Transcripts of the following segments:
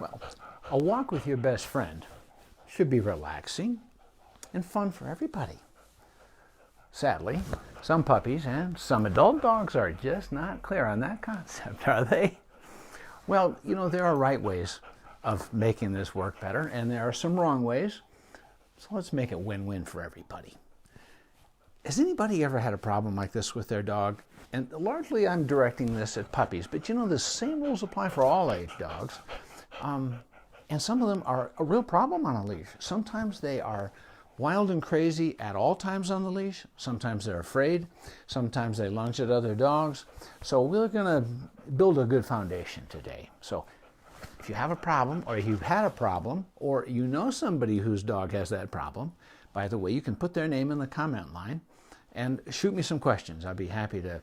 Well, a walk with your best friend should be relaxing and fun for everybody. Sadly, some puppies and some adult dogs are just not clear on that concept, are they? Well, you know, there are right ways of making this work better, and there are some wrong ways. So let's make it win-win for everybody. Has anybody ever had a problem like this with their dog? And largely I'm directing this at puppies, but you know, the same rules apply for all age dogs. And some of them are a real problem on a leash. Sometimes they are wild and crazy at all times on the leash. Sometimes they're afraid. Sometimes they lunge at other dogs. So we're going to build a good foundation today. So if you have a problem, or you've had a problem, or you know somebody whose dog has that problem, by the way, you can put their name in the comment line and shoot me some questions. I'd be happy to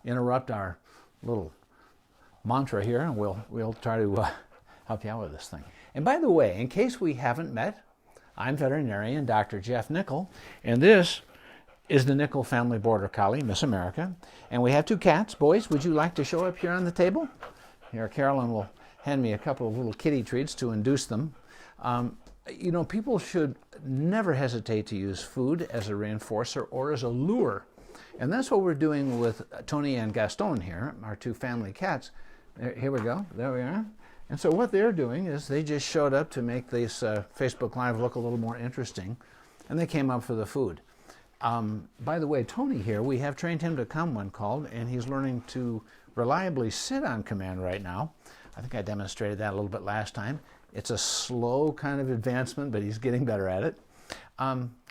interrupt our little mantra here, and we'll try to help you out with this thing. And by the way, in case we haven't met, I'm veterinarian Dr. Jeff Nickel, and this is the Nickel Family Border Collie, Miss America. And we have two cats. Boys, would you like to show up here on the table? Here, Carolyn will hand me a couple of little kitty treats to induce them. You know, people should never hesitate to use food as a reinforcer or as a lure. And that's what we're doing with Tony and Gaston here, our two family cats. Here we go. There we are. And so what they're doing is they just showed up to make this Facebook Live look a little more interesting, and they came up for the food. By the way, Tony here, we have trained him to come when called, and he's learning to reliably sit on command right now. I think I demonstrated that a little bit last time. It's a slow kind of advancement, but he's getting better at it.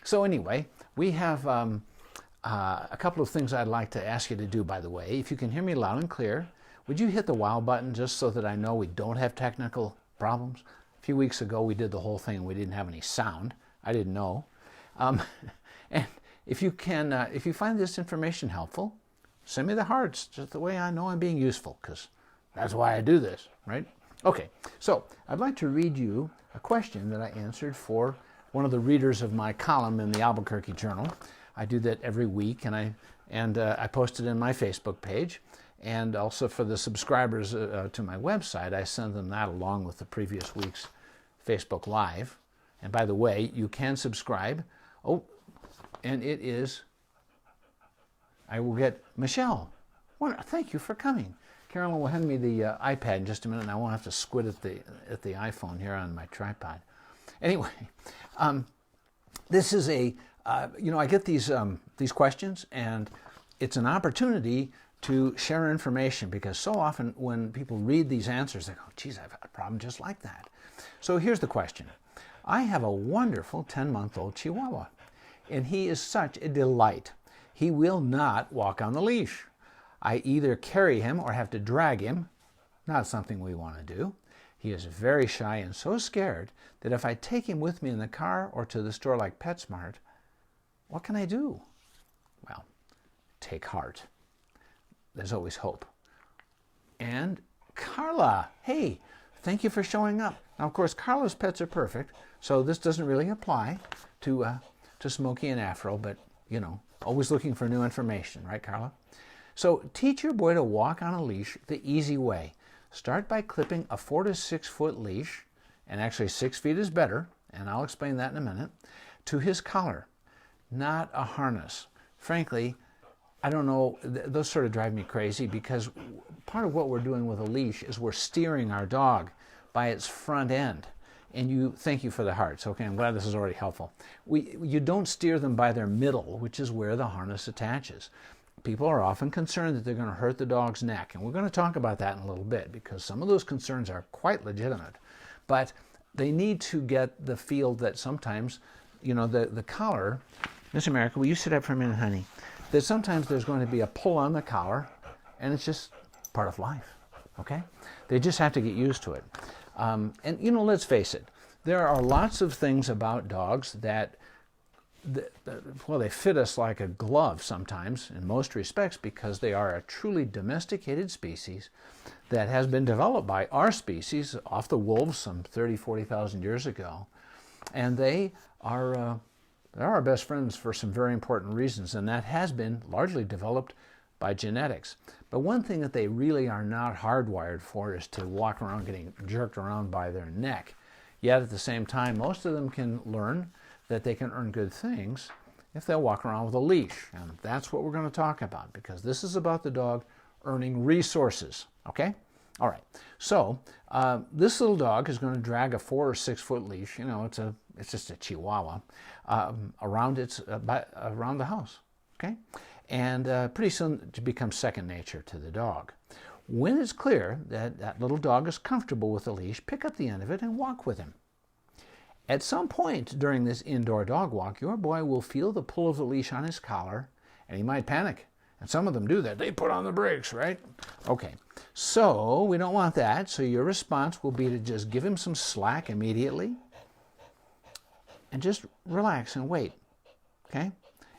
So anyway, we have a couple of things I'd like to ask you to do, by the way. If you can hear me loud and clear, would you hit the wow button just so that I know we don't have technical problems? A few weeks ago, we did the whole thing and we didn't have any sound. I didn't know. And if you can, if you find this information helpful, send me the hearts, just the way I know I'm being useful, because that's why I do this, right? Okay, so I'd like to read you a question that I answered for one of the readers of my column in the Albuquerque Journal. I do that every week, and I post it in my Facebook page. And also for the subscribers to my website, I send them that along with the previous week's Facebook Live. And by the way, you can subscribe. Oh, and it is, I will get Michelle. Thank you for coming. Carolyn will hand me the iPad in just a minute, and I won't have to squint at the iPhone here on my tripod. Anyway, this is a, you know, I get these questions, and it's an opportunity to share information, because so often when people read these answers, they go, geez, I've had a problem just like that. So here's the question. I have a wonderful 10-month-old Chihuahua, and he is such a delight. He will not walk on the leash. I either carry him or have to drag him. Not something we want to do. He is very shy and so scared that if I take him with me in the car or to the store like PetSmart, what can I do? Well, take heart. There's always hope. And Carla, hey, thank you for showing up. Now, of course, Carla's pets are perfect, so this doesn't really apply to Smokey and Afro, but, you know, always looking for new information, right, Carla? So teach your boy to walk on a leash the easy way. Start by clipping a 4 to 6 foot leash, and actually 6 feet is better, and I'll explain that in a minute, to his collar, not a harness. Frankly, I don't know, those sort of drive me crazy, because part of what we're doing with a leash is we're steering our dog by its front end. And thank you for the hearts. Okay, I'm glad this is already helpful. You don't steer them by their middle, which is where the harness attaches. People are often concerned that they're going to hurt the dog's neck, and we're going to talk about that in a little bit, because some of those concerns are quite legitimate. But they need to get the feel that sometimes, you know, the collar, Miss America, will you sit up for a minute, honey? That sometimes there's going to be a pull on the collar, and it's just part of life, okay? They just have to get used to it. And, you know, let's face it, there are lots of things about dogs that, well, they fit us like a glove sometimes in most respects, because they are a truly domesticated species that has been developed by our species off the wolves some 30, 40,000 years ago. And they are they're our best friends for some very important reasons, and that has been largely developed by genetics. But one thing that they really are not hardwired for is to walk around getting jerked around by their neck. Yet at the same time, most of them can learn that they can earn good things if they'll walk around with a leash. And that's what we're going to talk about, because this is about the dog earning resources. Okay? All right. So this little dog is going to drag a 4 or 6 foot leash. You know, it's just a Chihuahua around the house. Okay? And pretty soon it becomes second nature to the dog. When it's clear that that little dog is comfortable with the leash, pick up the end of it and walk with him. At some point during this indoor dog walk, your boy will feel the pull of the leash on his collar, and he might panic. And some of them do that. They put on the brakes, right? Okay, so we don't want that. So your response will be to just give him some slack immediately and just relax and wait, okay?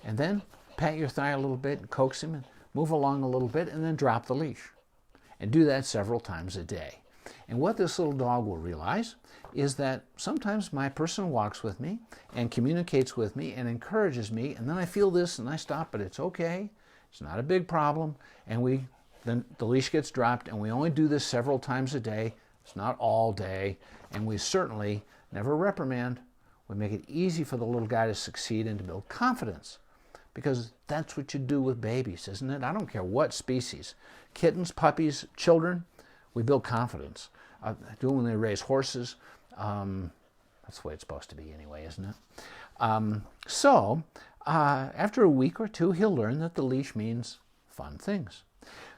And then pat your thigh a little bit and coax him and move along a little bit and then drop the leash. And do that several times a day. And what this little dog will realize is that sometimes my person walks with me and communicates with me and encourages me, and then I feel this and I stop, but it's okay. It's not a big problem. And then the leash gets dropped, and we only do this several times a day. It's not all day. And we certainly never reprimand. We make it easy for the little guy to succeed and to build confidence. Because that's what you do with babies, isn't it? I don't care what species. Kittens, puppies, children, we build confidence. Do it when they raise horses. That's the way it's supposed to be anyway, isn't it? After a week or two, he'll learn that the leash means fun things.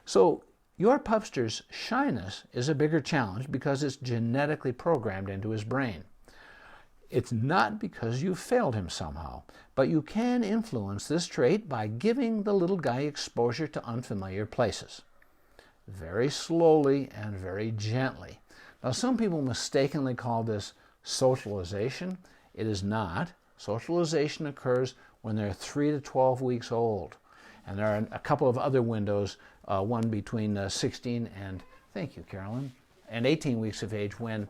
So your pupster's shyness is a bigger challenge because it's genetically programmed into his brain. It's not because you failed him somehow, but you can influence this trait by giving the little guy exposure to unfamiliar places. Very slowly and very gently. Now, some people mistakenly call this socialization. It is not. Socialization occurs when they're 3 to 12 weeks old. And there are a couple of other windows, one between 16 and, thank you, Carolyn, and 18 weeks of age when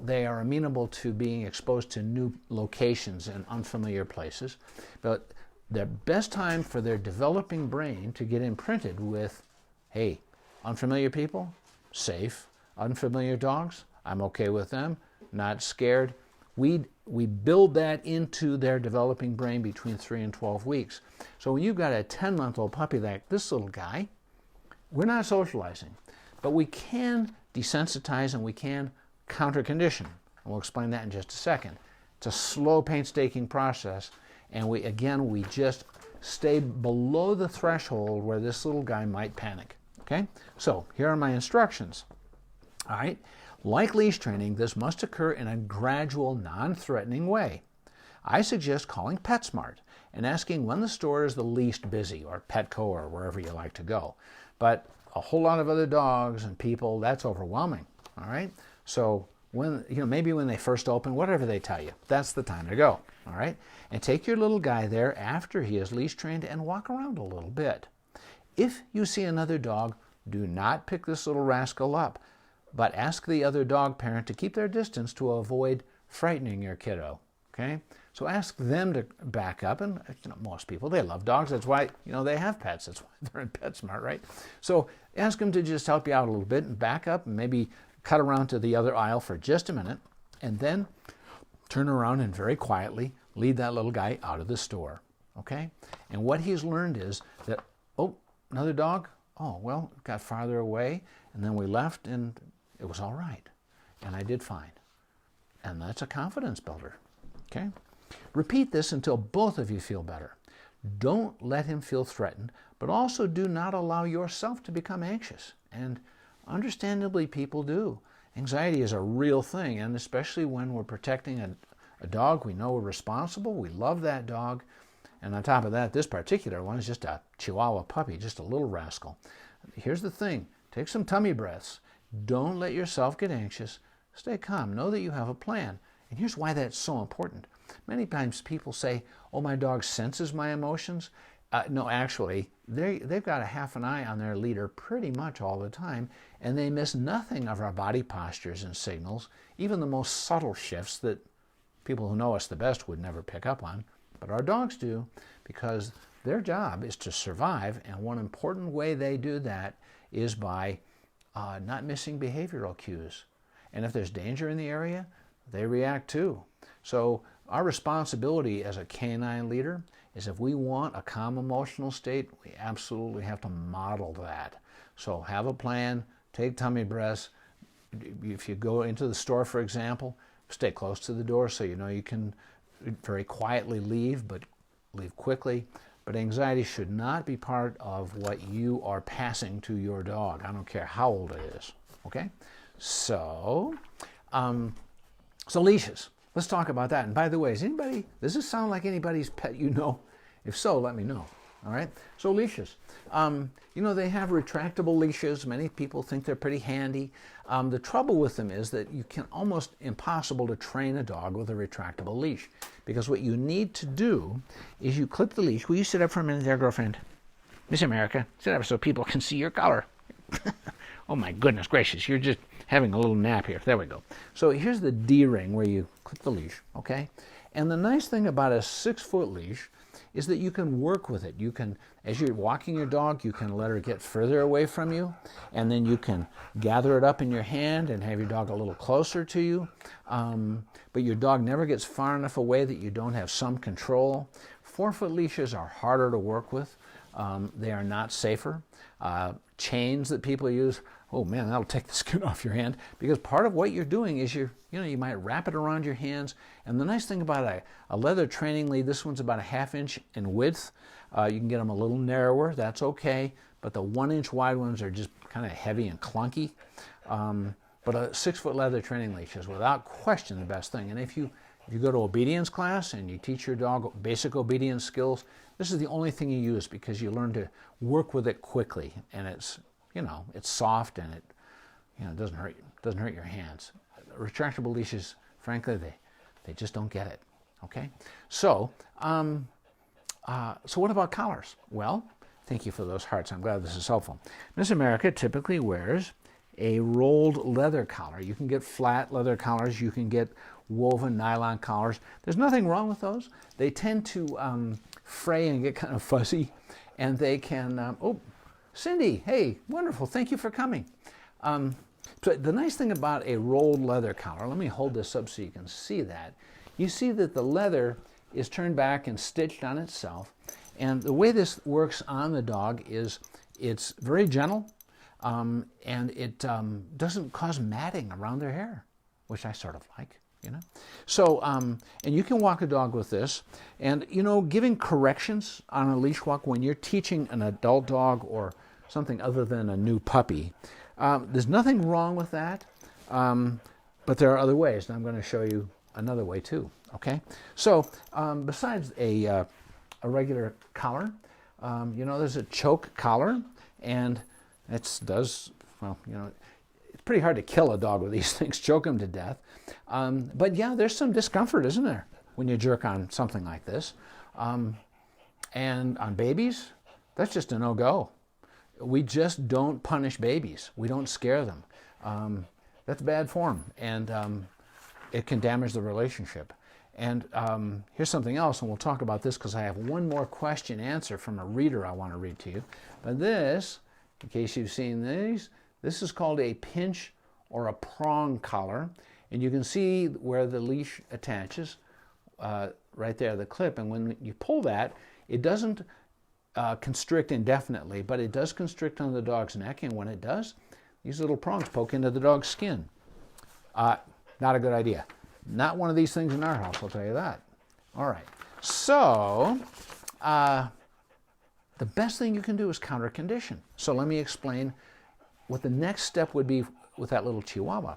they are amenable to being exposed to new locations and unfamiliar places. But the best time for their developing brain to get imprinted with, hey, unfamiliar people, safe. Unfamiliar dogs, I'm okay with them, not scared. We build that into their developing brain between 3 and 12 weeks. So when you've got a 10-month-old puppy like this little guy, we're not socializing. But we can desensitize and we can counter-condition. And we'll explain that in just a second. It's a slow, painstaking process. And we just stay below the threshold where this little guy might panic. Okay? So here are my instructions. All right? Like leash training, this must occur in a gradual, non-threatening way. I suggest calling PetSmart and asking when the store is the least busy, or Petco, or wherever you like to go. But a whole lot of other dogs and people, that's overwhelming. All right? So maybe when they first open, whatever they tell you, that's the time to go. All right? And take your little guy there after he is leash trained and walk around a little bit. If you see another dog, do not pick this little rascal up, but ask the other dog parent to keep their distance to avoid frightening your kiddo. Okay? So ask them to back up, and most people, they love dogs. That's why they have pets. That's why they're in PetSmart, right? So ask them to just help you out a little bit and back up and maybe cut around to the other aisle for just a minute, and then turn around and very quietly lead that little guy out of the store. Okay? And what he's learned is that, oh, another dog? Oh, well, it got farther away, and then we left, and it was all right, and I did fine. And that's a confidence builder. Okay? Repeat this until both of you feel better. Don't let him feel threatened, but also do not allow yourself to become anxious. And understandably, people do. Anxiety is a real thing, and especially when we're protecting a dog, we know we're responsible, we love that dog, and on top of that, this particular one is just a Chihuahua puppy, just a little rascal. Here's the thing. Take some tummy breaths. Don't let yourself get anxious. Stay calm. Know that you have a plan. And here's why that's so important. Many times people say, oh, my dog senses my emotions. No, actually, they've got a half an eye on their leader pretty much all the time, and they miss nothing of our body postures and signals, even the most subtle shifts that people who know us the best would never pick up on. But our dogs do, because Their job is to survive, and one important way they do that is by not missing behavioral cues. And if there's danger in the area, they react too. So our responsibility as a canine leader is, if we want a calm emotional state, we absolutely have to model that. So have a plan, take tummy breaths. If you go into the store, for example, stay close to the door so you know you can very quietly leave, but leave quickly. But anxiety should not be part of what you are passing to your dog. I don't care how old it is, okay? So leashes. Let's talk about that. And by the way, does this sound like anybody's pet you know? If so, let me know. All right? So leashes. They have retractable leashes. Many people think they're pretty handy. The trouble with them is that you can almost impossible to train a dog with a retractable leash, because what you need to do is you clip the leash. Will you sit up for a minute there, girlfriend? Miss America, sit up so people can see your collar. Oh my goodness gracious, you're just having a little nap here. There we go. So here's the D-ring where you clip the leash, okay? And the nice thing about a 6-foot leash is that you can work with it. You can, as you're walking your dog, you can let her get further away from you, and then you can gather it up in your hand and have your dog a little closer to you. But your dog never gets far enough away that you don't have some control. 4-foot leashes are harder to work with. They are not safer. Chains that people use, oh man, that'll take the skin off your hand, because part of what you're doing is you might wrap it around your hands. And the nice thing about a leather training lead, this one's about a 1/2 inch in width. You can get them a little narrower, that's okay, but the 1-inch wide ones are just kind of heavy and clunky. But a 6-foot leather training leash is without question the best thing. And if you go to obedience class and you teach your dog basic obedience skills, this is the only thing you use, because you learn to work with it quickly, and it's soft, and it doesn't hurt your hands. Retractable leashes, frankly, they just don't get it. Okay, so what about collars? Well, thank you for those hearts. I'm glad this is helpful. Miss America typically wears a rolled leather collar. You can get flat leather collars. You can get woven nylon collars. There's nothing wrong with those. They tend to fray and get kind of fuzzy, and they can, Cindy, hey, wonderful, thank you for coming. So the nice thing about a rolled leather collar, let me hold this up so you can see that. You see that the leather is turned back and stitched on itself, and the way this works on the dog is it's very gentle, and it doesn't cause matting around their hair, which I sort of like. So, and you can walk a dog with this, and giving corrections on a leash walk when you're teaching an adult dog or something other than a new puppy, there's nothing wrong with that, but there are other ways, and I'm going to show you another way too. Okay, so besides a regular collar, there's a choke collar, and it's pretty hard to kill a dog with these things, choke him to death. But yeah, there's some discomfort, isn't there, when you jerk on something like this? And on babies, that's just a no-go. We just don't punish babies. We don't scare them. That's bad form, and it can damage the relationship. And here's something else, and we'll talk about this because I have one more question answer from a reader I want to read to you. But this, in case you've seen these, this is called a pinch or a prong collar. And you can see where the leash attaches, right there, the clip. And when you pull that, it doesn't constrict indefinitely, but it does constrict on the dog's neck. And when it does, these little prongs poke into the dog's skin. Not a good idea. Not one of these things in our house, I'll tell you that. All right. So the best thing you can do is counter condition. So let me explain what the next step would be with that little Chihuahua.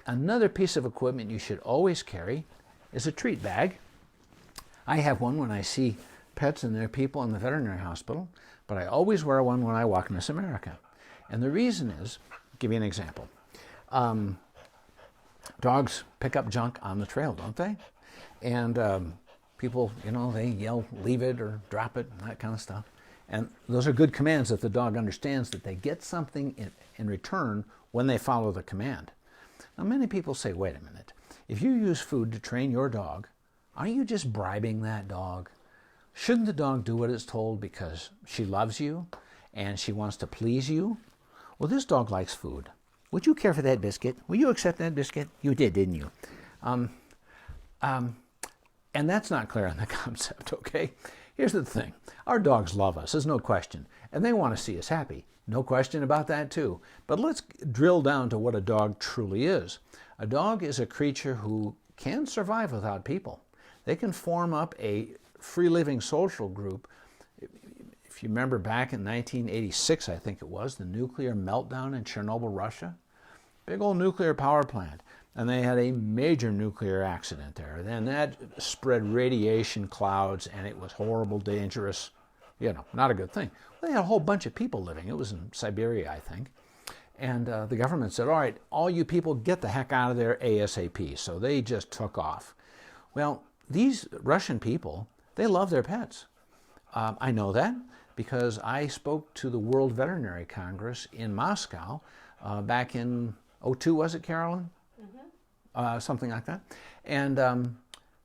Another piece of equipment you should always carry is a treat bag. I have one when I see pets and their people in the veterinary hospital, but I always wear one when I walk Miss America. And the reason is, I'll give you an example. Dogs pick up junk on the trail, don't they? And people, they yell, leave it or drop it, and that kind of stuff. And those are good commands that the dog understands that they get something in return when they follow the command. Now, many people say, wait a minute, if you use food to train your dog, aren't you just bribing that dog? Shouldn't the dog do what it's told because she loves you and she wants to please you? Well, this dog likes food. Would you care for that biscuit? Will you accept that biscuit? You did, didn't you? And that's not clear on the concept, okay? Here's the thing. Our dogs love us, there's no question. And they want to see us happy. No question about that, too. But let's drill down to what a dog truly is. A dog is a creature who can survive without people. They can form up a free-living social group. If you remember back in 1986, I think it was, the nuclear meltdown in Chernobyl, Russia, big old nuclear power plant, and they had a major nuclear accident there. Then that spread radiation clouds, and it was horrible, dangerous, not a good thing. Well, they had a whole bunch of people living. It was in Siberia, I think. And the government said, all right, all you people get the heck out of there ASAP. So they just took off. Well, these Russian people, they love their pets. I know that because I spoke to the World Veterinary Congress in Moscow back in '02, was it, Carolyn? Mm-hmm. Something like that. And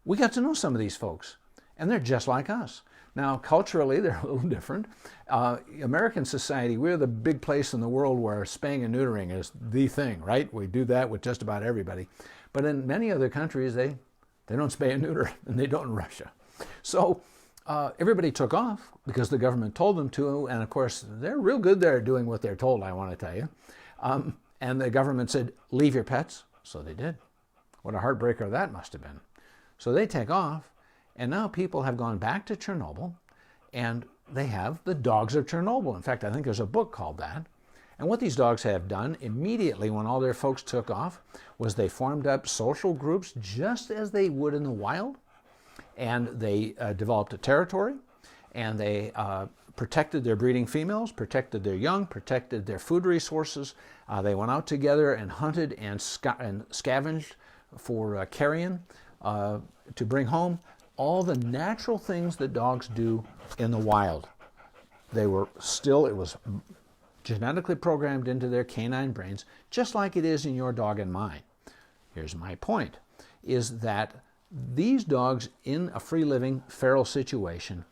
we got to know some of these folks, and they're just like us. Now, culturally, they're a little different. American society, we're the big place in the world where spaying and neutering is the thing, right? We do that with just about everybody. But in many other countries, they don't spay and neuter, and they don't in Russia. So everybody took off because the government told them to, and of course, they're real good there at doing what they're told, I want to tell you. And the government said, leave your pets. So they did. What a heartbreaker that must have been. So they take off, and now people have gone back to Chernobyl, and they have the dogs of Chernobyl. In fact, I think there's a book called that. And what these dogs have done immediately when all their folks took off was they formed up social groups just as they would in the wild, and they developed a territory, and they protected their breeding females, protected their young, protected their food resources. They went out together and hunted and scavenged for carrion to bring home. All the natural things that dogs do in the wild. It was genetically programmed into their canine brains, just like it is in your dog and mine. Here's my point, is that these dogs in a free-living feral situation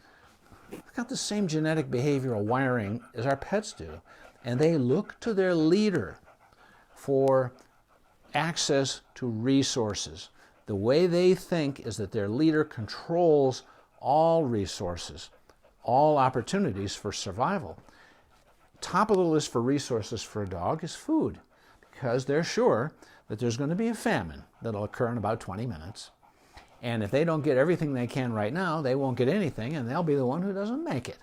have got the same genetic behavioral wiring as our pets do, and they look to their leader for access to resources. The way they think is that their leader controls all resources, all opportunities for survival. Top of the list for resources for a dog is food, because they're sure that there's going to be a famine that'll occur in about 20 minutes. And if they don't get everything they can right now, they won't get anything, and they'll be the one who doesn't make it.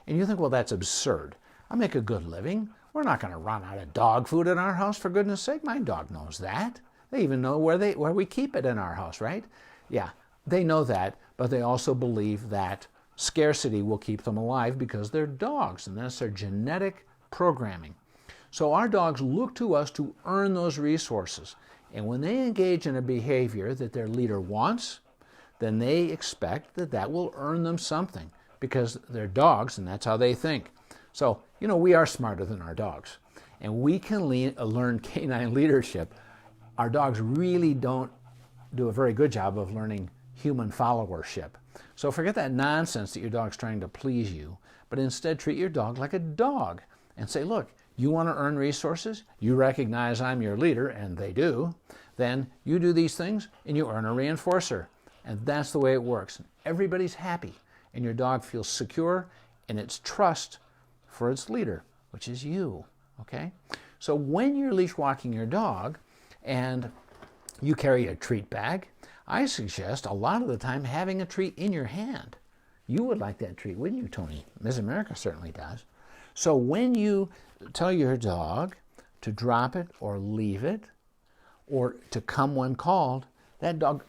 And you think, well, that's absurd. I make a good living. We're not going to run out of dog food in our house, for goodness sake. My dog knows that. They even know where we keep it in our house, right? Yeah, they know that, but they also believe that scarcity will keep them alive because they're dogs, and that's their genetic programming. So our dogs look to us to earn those resources. And when they engage in a behavior that their leader wants, then they expect that that will earn them something because they're dogs and that's how they think. So, we are smarter than our dogs, and we can learn canine leadership. Our dogs really don't do a very good job of learning human followership. So forget that nonsense that your dog's trying to please you, but instead treat your dog like a dog and say, look, you want to earn resources? You recognize I'm your leader, and they do. Then you do these things, and you earn a reinforcer. And that's the way it works. Everybody's happy, and your dog feels secure in its trust for its leader, which is you, okay? So when you're leash walking your dog and you carry a treat bag, I suggest a lot of the time having a treat in your hand. You would like that treat, wouldn't you, Tony? Miss America certainly does. So when you tell your dog to drop it or leave it or to come when called, that dog,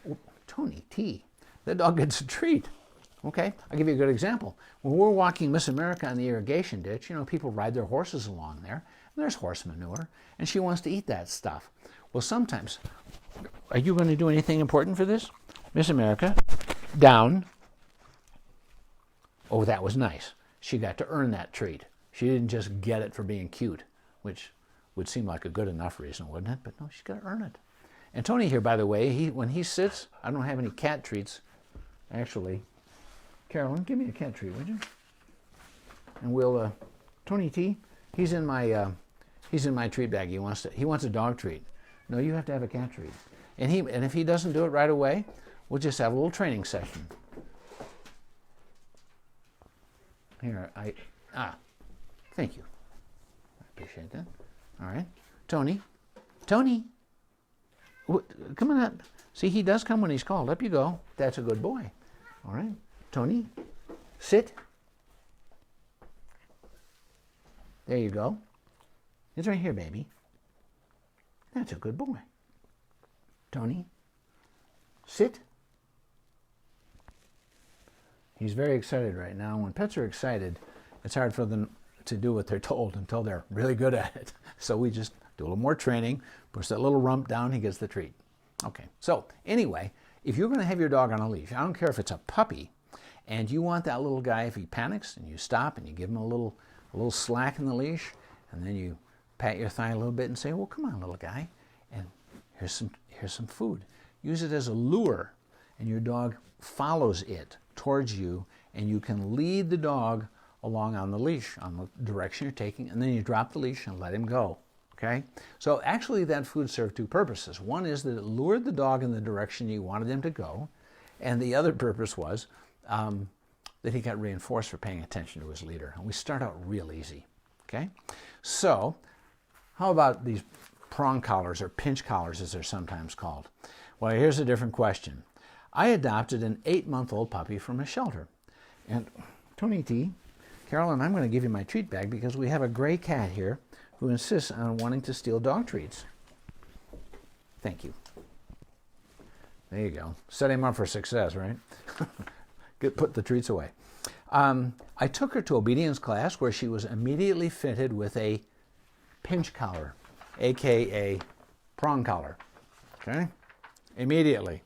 Tony T, that dog gets a treat. Okay, I'll give you a good example. When we're walking Miss America on the irrigation ditch, people ride their horses along there, and there's horse manure, and she wants to eat that stuff. Well, sometimes, are you going to do anything important for this? Miss America, down. Oh, that was nice. She got to earn that treat. She didn't just get it for being cute, which would seem like a good enough reason, wouldn't it? But no, she's got to earn it. And Tony here, by the way, when he sits, I don't have any cat treats. Actually, Carolyn, give me a cat treat, would you? And we'll, Tony T, he's in my treat bag. He wants a dog treat. No, you have to have a cat treat. And if he doesn't do it right away, we'll just have a little training session. Here, thank you. I appreciate that. All right. Tony, come on up. See, he does come when he's called. Up you go. That's a good boy. All right. Tony, sit. There you go. It's right here, baby. That's a good boy. Tony, sit. He's very excited right now. When pets are excited, it's hard for them to do what they're told until they're really good at it. So we just do a little more training, push that little rump down, he gets the treat. Okay, so anyway, if you're going to have your dog on a leash, I don't care if it's a puppy, and you want that little guy, if he panics, and you stop and you give him a little slack in the leash, and then you pat your thigh a little bit and say, well, come on, little guy, and here's some food. Use it as a lure, and your dog follows it towards you, and you can lead the dog along on the leash, on the direction you're taking, and then you drop the leash and let him go, okay? So actually that food served two purposes. One is that it lured the dog in the direction you wanted him to go, and the other purpose was that he got reinforced for paying attention to his leader. And we start out real easy, okay? So how about these prong collars, or pinch collars as they're sometimes called? Well, here's a different question. I adopted an 8-month-old puppy from a shelter. And Tony T, Carolyn, I'm going to give you my treat bag because we have a gray cat here who insists on wanting to steal dog treats. Thank you. There you go. Set him up for success, right? Put the treats away. I took her to obedience class where she was immediately fitted with a pinch collar, aka prong collar. Okay? Immediately.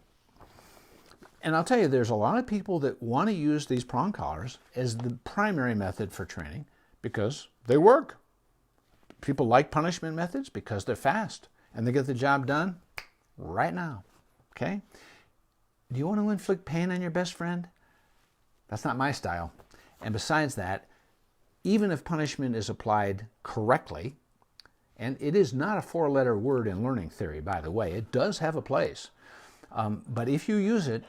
And I'll tell you, there's a lot of people that want to use these prong collars as the primary method for training because they work. People like punishment methods because they're fast and they get the job done right now. Okay? Do you want to inflict pain on your best friend? That's not my style. And besides that, even if punishment is applied correctly, and it is not a 4-letter word in learning theory, by the way, it does have a place. But if you use it,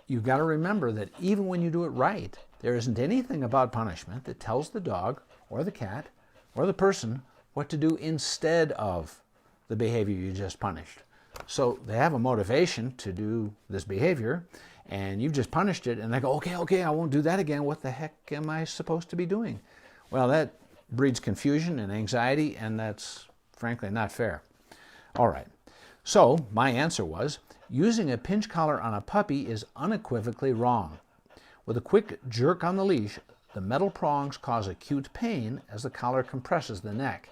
you've got to remember that even when you do it right, there isn't anything about punishment that tells the dog or the cat or the person what to do instead of the behavior you just punished. So they have a motivation to do this behavior, and you've just punished it, and they go, okay, I won't do that again. What the heck am I supposed to be doing? Well, that breeds confusion and anxiety, and that's frankly not fair. All right. So my answer was, using a pinch collar on a puppy is unequivocally wrong. With a quick jerk on the leash, the metal prongs cause acute pain as the collar compresses the neck.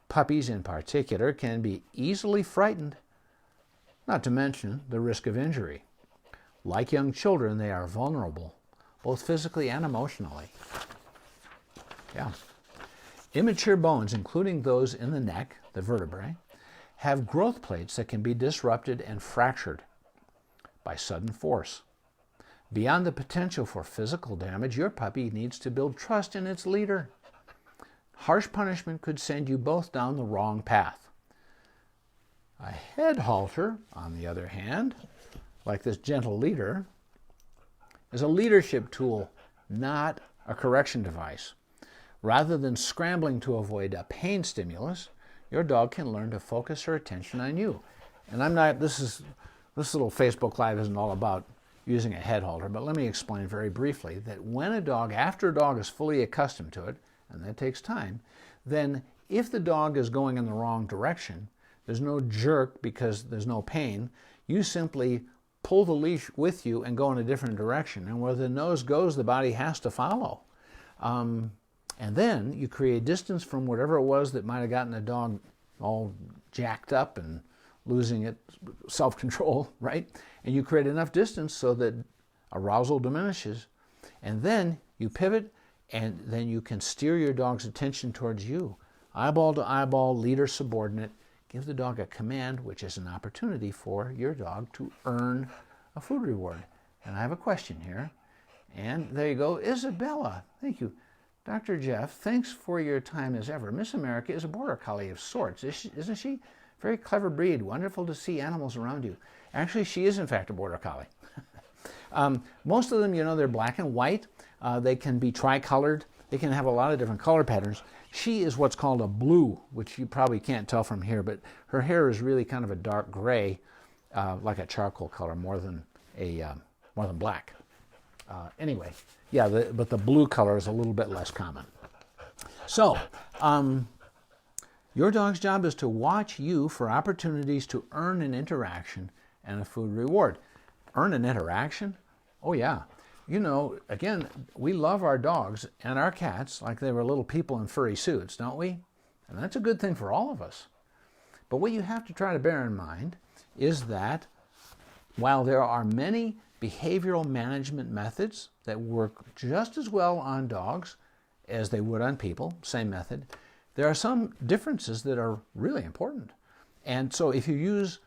Puppies in particular can be easily frightened, not to mention the risk of injury. Like young children, they are vulnerable, both physically and emotionally. Yeah. Immature bones, including those in the neck, the vertebrae, have growth plates that can be disrupted and fractured by sudden force. Beyond the potential for physical damage, your puppy needs to build trust in its leader. Harsh punishment could send you both down the wrong path. A head halter, on the other hand, like this gentle leader, is a leadership tool, not a correction device. Rather than scrambling to avoid a pain stimulus, your dog can learn to focus her attention on you. And this little Facebook Live isn't all about using a head halter, but let me explain very briefly that after a dog is fully accustomed to it, and that takes time, then if the dog is going in the wrong direction, there's no jerk because there's no pain, you simply pull the leash with you and go in a different direction. And where the nose goes, the body has to follow. And then you create distance from whatever it was that might have gotten the dog all jacked up and losing its self-control, right? And you create enough distance so that arousal diminishes. And then you pivot, and then you can steer your dog's attention towards you. Eyeball to eyeball, leader subordinate. Give the dog a command, which is an opportunity for your dog to earn a food reward. And I have a question here. And there you go, Isabella. Thank you. Dr. Jeff, thanks for your time as ever. Miss America is a border collie of sorts, isn't she? Very clever breed. Wonderful to see animals around you. Actually, she is in fact a border collie. Most of them, you know, they're black and white. They can be tricolored. They can have a lot of different color patterns. She is what's called a blue, which you probably can't tell from here, but her hair is really kind of a dark gray, like a charcoal color, more than black. Anyway, yeah, but the blue color is a little bit less common. So, your dog's job is to watch you for opportunities to earn an interaction and a food reward. Earn an interaction? Oh yeah. You know, again, we love our dogs and our cats like they were little people in furry suits, don't we? And that's a good thing for all of us. But what you have to try to bear in mind is that while there are many behavioral management methods that work just as well on dogs as they would on people, same method, there are some differences that are really important. And so if you use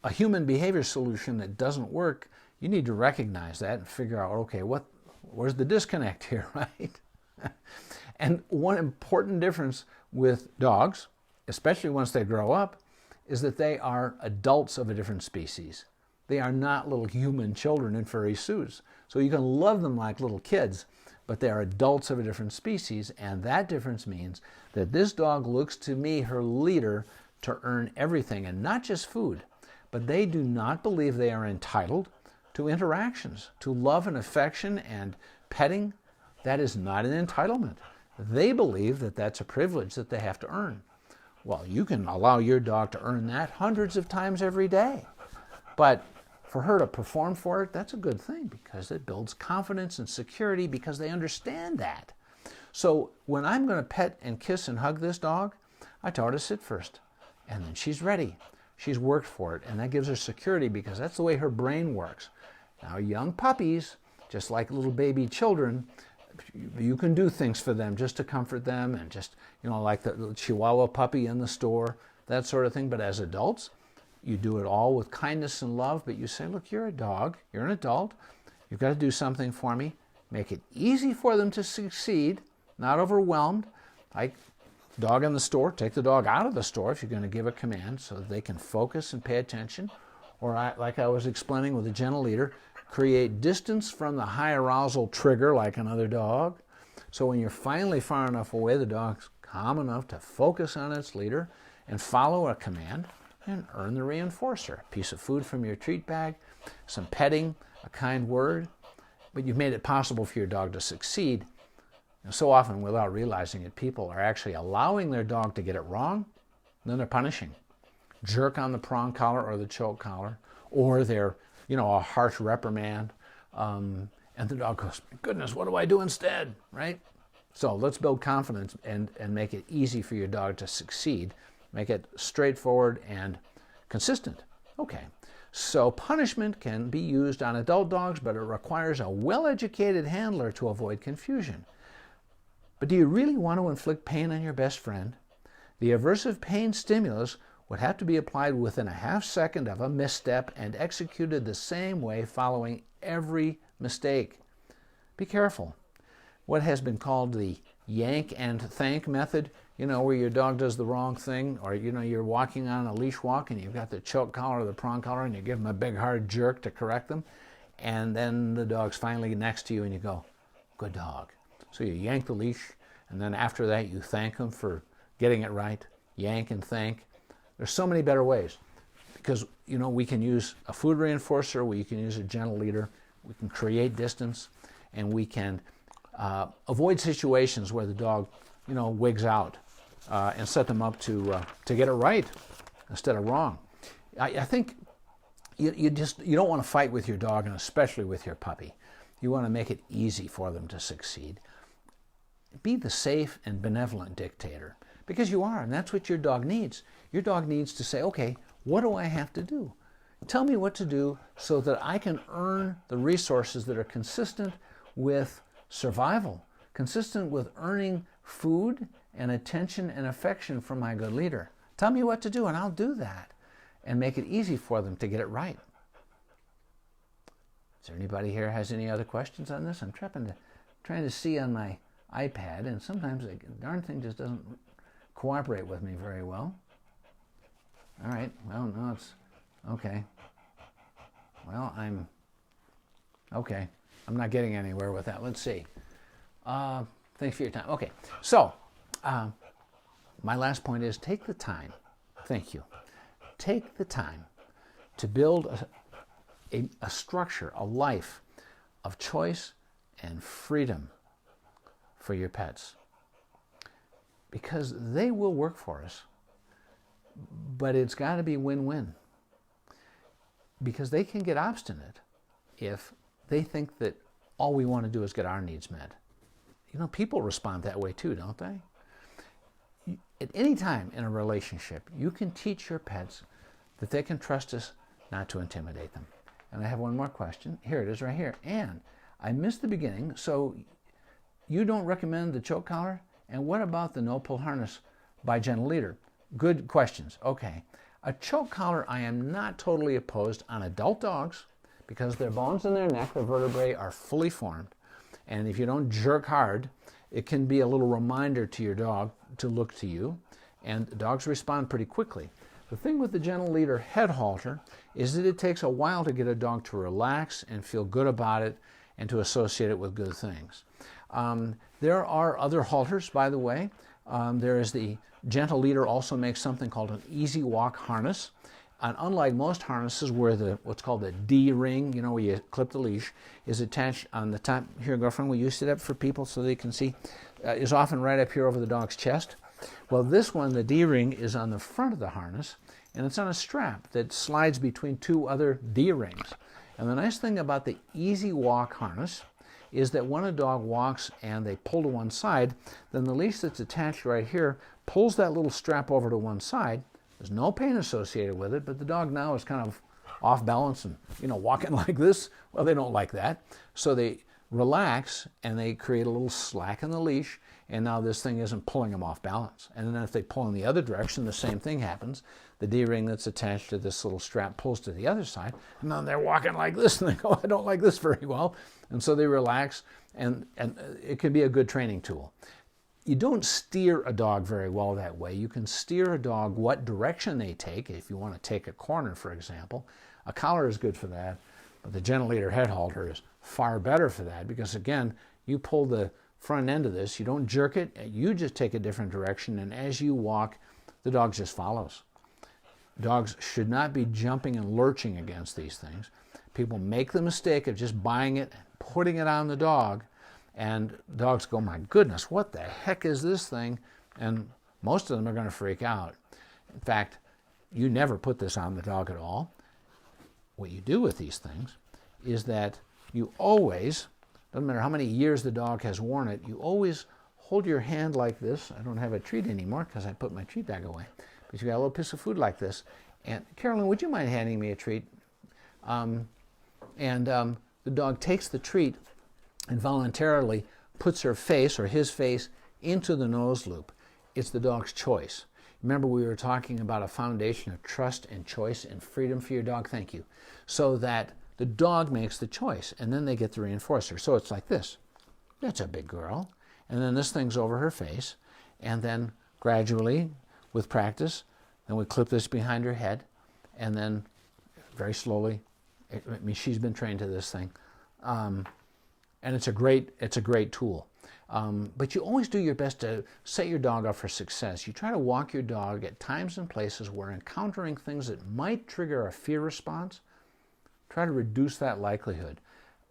a human behavior solution that doesn't work, you need to recognize that and figure out, okay, where's the disconnect here, right? And one important difference with dogs, especially once they grow up, is that they are adults of a different species. They are not little human children in furry suits. So you can love them like little kids, but they are adults of a different species, and that difference means that this dog looks to me, her leader, to earn everything, and not just food. But they do not believe they are entitled to interactions, to love and affection and petting. That is not an entitlement. They believe that that's a privilege that they have to earn. Well, you can allow your dog to earn that hundreds of times every day. But for her to perform for it, that's a good thing because it builds confidence and security because they understand that. So when I'm going to pet and kiss and hug this dog, I tell her to sit first. And then she's ready. She's worked for it. And that gives her security because that's the way her brain works. Now, young puppies, just like little baby children, you can do things for them just to comfort them and just, you know, like the little Chihuahua puppy in the store, that sort of thing. But as adults, you do it all with kindness and love, but you say, look, you're a dog, you're an adult, you've got to do something for me. Make it easy for them to succeed, not overwhelmed. Like dog in the store, take the dog out of the store if you're going to give a command so that they can focus and pay attention. Or like I was explaining with a gentle leader, create distance from the high arousal trigger like another dog. So when you're finally far enough away, the dog's calm enough to focus on its leader and follow a command and earn the reinforcer. A piece of food from your treat bag, some petting, a kind word, but you've made it possible for your dog to succeed. And so often, without realizing it, people are actually allowing their dog to get it wrong, then they're punishing. Jerk on the prong collar or the choke collar, or they're, you know, a harsh reprimand, and the dog goes, goodness, what do I do instead, right? So let's build confidence and make it easy for your dog to succeed. Make it straightforward and consistent. Okay, so punishment can be used on adult dogs, but it requires a well-educated handler to avoid confusion. But do you really want to inflict pain on your best friend? The aversive pain stimulus would have to be applied within a half second of a misstep and executed the same way following every mistake. Be careful. What has been called the yank and thank method, you know, where your dog does the wrong thing, or, you know, you're walking on a leash walk and you've got the choke collar or the prong collar and you give them a big hard jerk to correct them, and then the dog's finally next to you and you go, good dog. So you yank the leash, and then after that you thank them for getting it right. Yank and thank. There's so many better ways because, you know, we can use a food reinforcer, we can use a gentle leader, we can create distance, and we can avoid situations where the dog, you know, wigs out and set them up to get it right instead of wrong. I think you don't want to fight with your dog, and especially with your puppy. You want to make it easy for them to succeed. Be the safe and benevolent dictator, because you are, and that's what your dog needs. Your dog needs to say, okay, what do I have to do? Tell me what to do so that I can earn the resources that are consistent with survival, consistent with earning food and attention and affection from my good leader. Tell me what to do and I'll do that and make it easy for them to get it right. Is there anybody here has any other questions on this? I'm trying to see on my iPad, and sometimes the darn thing just doesn't cooperate with me very well. All right, well, no, it's okay. Well, I'm not getting anywhere with that. Let's see. Thanks for your time. Okay, so my last point is take the time. Thank you. Take the time to build a structure, a life of choice and freedom for your pets. Because they will work for us, but it's got to be win-win. Because they can get obstinate if they think that all we want to do is get our needs met. You know, people respond that way too, don't they? At any time in a relationship, you can teach your pets that they can trust us not to intimidate them. And I have one more question. Here it is right here. And I missed the beginning, so you don't recommend the choke collar? And what about the no-pull harness by Gentle Leader? Good questions. Okay. A choke collar I am not totally opposed on adult dogs because their bones in their neck, their vertebrae, are fully formed. And if you don't jerk hard, it can be a little reminder to your dog to look to you. And dogs respond pretty quickly. The thing with the Gentle Leader head halter is that it takes a while to get a dog to relax and feel good about it and to associate it with good things. There are other halters, by the way. There is the Gentle Leader also makes something called an easy walk harness. And unlike most harnesses where what's called the D ring, you know, where you clip the leash, is attached on the top. Here, girlfriend, will you sit up for people so they can see? Is often right up here over the dog's chest. Well, this one, the D ring, is on the front of the harness, and it's on a strap that slides between two other D rings. And the nice thing about the easy walk harness is that when a dog walks and they pull to one side, then the leash that's attached right here pulls that little strap over to one side. There's no pain associated with it, but the dog now is kind of off balance and, you know, walking like this. Well, they don't like that. So they relax and they create a little slack in the leash, and now this thing isn't pulling them off balance. And then if they pull in the other direction, the same thing happens. The D-ring that's attached to this little strap pulls to the other side, and then they're walking like this, and they go, I don't like this very well. And so they relax, and it can be a good training tool. You don't steer a dog very well that way. You can steer a dog what direction they take. If you want to take a corner, for example, a collar is good for that, but the Gentle Leader head halter is far better for that because, again, you pull the front end of this, you don't jerk it, you just take a different direction, and as you walk, the dog just follows. Dogs should not be jumping and lurching against these things. People make the mistake of just buying it and putting it on the dog, and dogs go, my goodness, what the heck is this thing? And most of them are going to freak out. In fact, you never put this on the dog at all. What you do with these things is that you always, doesn't matter how many years the dog has worn it, you always hold your hand like this. I don't have a treat anymore because I put my treat bag away. But you got a little piece of food like this. And Carolyn, would you mind handing me a treat? The dog takes the treat and voluntarily puts her face or his face into the nose loop. It's the dog's choice. Remember, we were talking about a foundation of trust and choice and freedom for your dog. Thank you. So that the dog makes the choice, and then they get the reinforcer. So it's like this. That's a big girl. And then this thing's over her face. And then gradually, with practice, then we clip this behind her head. And then very slowly, I mean, she's been trained to this thing. And it's a great tool. But you always do your best to set your dog up for success. You try to walk your dog at times and places where encountering things that might trigger a fear response, try to reduce that likelihood.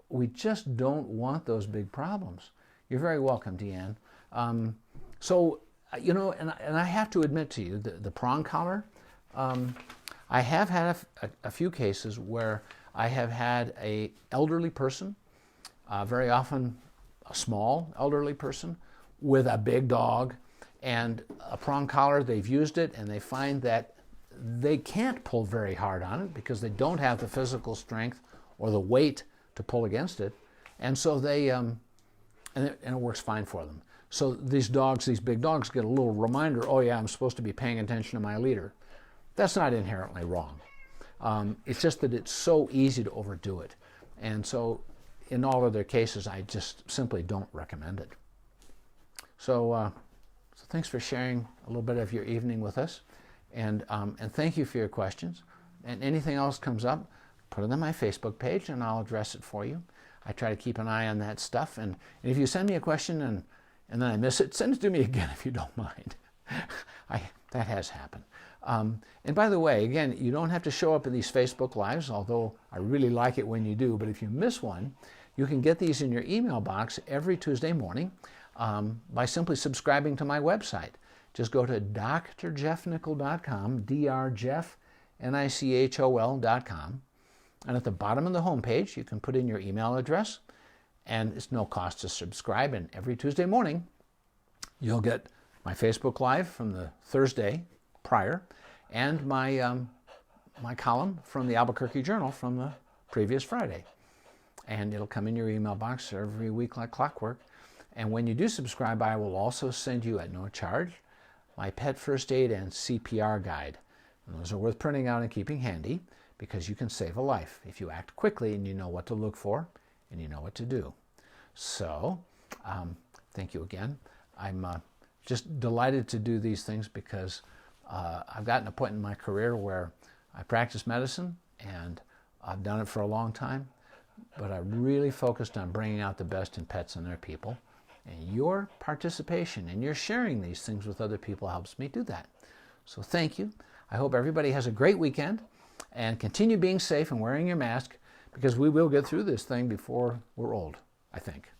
We just don't want those big problems. You're very welcome, Deanne. You know, and I have to admit to you, the prong collar, I have had a few cases where I have had an elderly person, very often a small elderly person, with a big dog and a prong collar. They've used it and they find that they can't pull very hard on it because they don't have the physical strength or the weight to pull against it. And so and it works fine for them. So these big dogs get a little reminder, oh yeah, I'm supposed to be paying attention to my leader. That's not inherently wrong. It's just that it's so easy to overdo it. And so in all other cases, I just simply don't recommend it. So thanks for sharing a little bit of your evening with us. And thank you for your questions. And anything else comes up, put it on my Facebook page and I'll address it for you. I try to keep an eye on that stuff. And if you send me a question and then I miss it, send it to me again if you don't mind. That has happened. And by the way, again, you don't have to show up in these Facebook Lives, although I really like it when you do. But if you miss one, you can get these in your email box every Tuesday morning by simply subscribing to my website. Just go to drjeffnicol.com, drjeffnicol.com. And at the bottom of the homepage, you can put in your email address, and it's no cost to subscribe. And every Tuesday morning, you'll get my Facebook Live from the Thursday prior, and my column from the Albuquerque Journal from the previous Friday. And it'll come in your email box every week like clockwork. And when you do subscribe, I will also send you at no charge my pet first aid and CPR guide. And those are worth printing out and keeping handy because you can save a life if you act quickly and you know what to look for and you know what to do. So, thank you again. I'm just delighted to do these things because I've gotten a point in my career where I practice medicine and I've done it for a long time, but I really focused on bringing out the best in pets and their people. And your participation and your sharing these things with other people helps me do that. So thank you. I hope everybody has a great weekend and continue being safe and wearing your mask because we will get through this thing before we're old, I think.